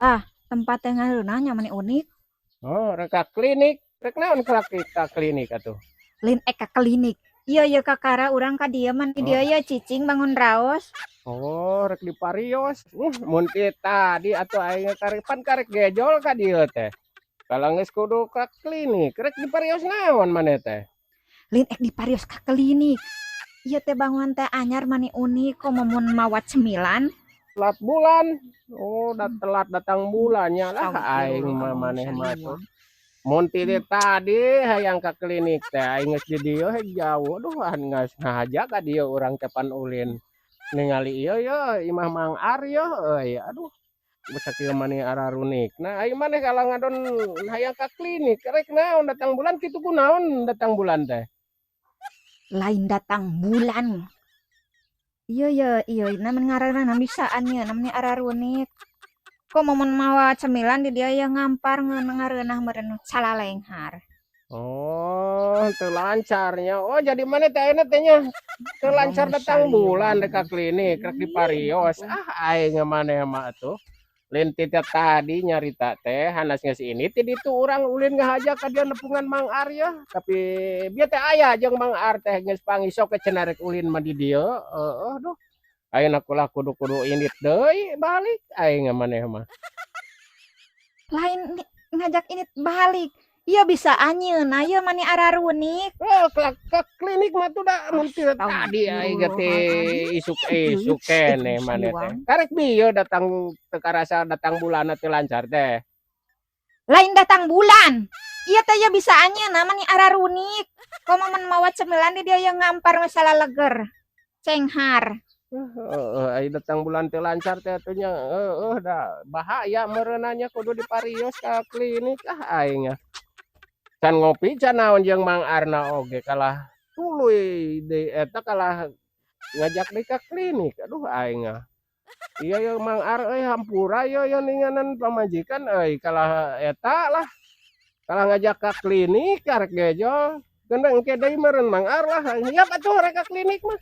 Ah, tempat yang ngareuna nyaman unik. Oh, rek ka klinik. Rek naon ka klinik atuh? Lain ka klinik. Iya kakara urang ka dieu mah di dieu Oh, ye cicing bangun raos. oh rek di Parios. Mun ti tadi atuh aing karek gejol ka dieu teh. Kalau geus kudu ka klinik, rek di Parios naon maneh teh? Lain di parios ka klinik. Iya teh bangun teh anyar mani unik komo mawat cemilan. Telat bulan. Oh, telat datang bulannya lah aing mah Astagfirullahaladzim maneh mah tuh. saliwang. Mun ti tadi hayang ka klinik teh aing geus di dieu jauh. Aduh geus ngahaja ka dieu urang tepan ulin. Ningali ieu ye imah Mang Aryo euy. Aduh sakieu maneh ararunik. Nah, aing maneh kalau ngadon hayang ka klinik, rek naon datang bulan kitu kunaon datang bulan teh? Lain datang bulan. Iya namun ngaranna bisaannya namanya ararunik. Kok momen mawa cemilan di dia yang ngampar ngareunah meureun salalenghar. Oh, teu lancarnya. Oh, jadi mana teh ayeuna teh nya? Teu Abang lancar nu datang bulan saliwang. dek ka klinik, rek di Ih, ya parios. ampun. Ah, aing maneh mah atuh. Lain ti tadi nyarita teh hanas geus ini ti ditu urang ulin ngahaja ka dieu nepungan Mang Aryo. Tapi bieu teh aya jeung Mang Ar teh geus pangisok ke cenah rek ulin mah di dieu. Heeh, duh. Ayeuna kulah kudu indit deui balik aing maneh mah. Lain ngajak ini balik. Iya bisa anyeun, ieu mani ararunik. Oh, ke klinik mah tuh da mun teu tadi aing teh Astagfirullahaladzim. isuk-isuk Geulis keneh jeung maneh teh. saliwang. Karek bieu datang teu karasa datang bulanna teu lancar teh. Lain datang bulan. Iya teh ya bisa anyeun mani ararunik. Komo mun mawa cemilan di dia yang ngampar masalah leger. Cenghar. Heeh, ai datang bulan teu lancar teh atuh nya da bahaya meureunanya kudu diparios ka klinik aing. Can ngopi can naon jeung Mang Arna oge kalah tuluy deui eta kalah ngajak deui ka klinik. Aduh aing. Iya ya Mang Ar euy hampura ye ninganan pamajikan euy kalah eta lah kalah ngajak ka klinik karek gejol geundang engke deui meureun Mang Ar lah siap atuh rek ka klinik mah.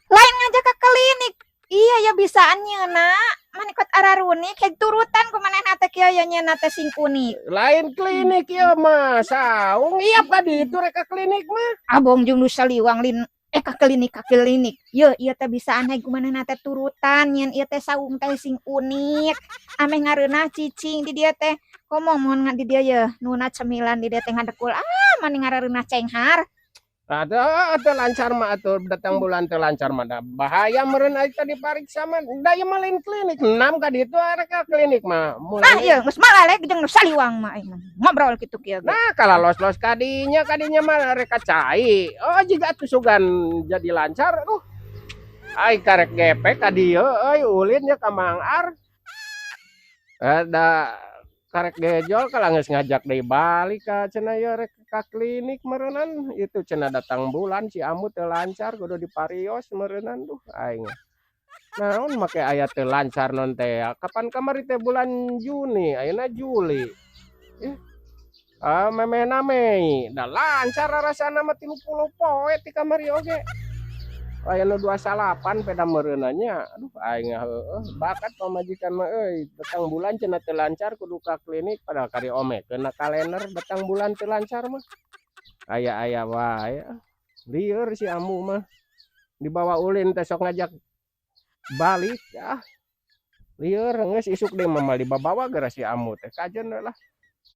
Lain ngajak ke klinik. Iya ya bisa anyeuna. Mani kot ararunik heg turutan ku manehna teh kieu ya nyeuna teh sing unik. Lain klinik ieu mah saung iap ka ditu rek ka klinik mah. Abong jeung nu saliwang lin ka klinik ka klinik. Ye ieu teh bisaan heg ku manehna teh turutan nyen ieu teh saung teh sing unik. Ameh ngareunah cicing di dieu teh komo mun di dieu ye nuna cemilan di dieu teh ngadekul mani ngareunah cenghar. Atuh lancar mah atuh datang bulan teu lancar mah da bahaya meureun aing teh dipariksa mah da ieu mah lain klinik enam ka ditu rek ka klinik mah Tah mulai. ieu geus malalek jeung nu saliwang mah aing ngobrol kitu kieu ge. Nah, kalau los-los kadinya mah rek cai. Oh, jika atuh sugan jadi lancar, ai karek gepek ka dieu euy ulin nya ka Mang Ar. Da karek gejol kalau geus ngajak deui balik ka cenah ieu rek ka klinik meureunan. Itu cenah datang bulan si amu teu lancar kudu diparios meureunan duh aing. Naon make aya teu lancar non teh. Kapan kamari teh bulan Juni, ayeuna Juli. Memehna Mei, da lancar rasana mah 30 poe ti kamari oge. Aya nu 28 peda meureunna nya. Aduh aing heueuh bakat pamajikan mah euy, datang bulan cenah teu lancar kudu ka klinik padahal kari omekeun na kalender datang bulan teu lancar mah. Aya-aya wae. Lieur si amu mah. Dibawa ulin teh sok ngajak balik lieur geus isuk deui mah dibawa gara si amu teh kajeun lah.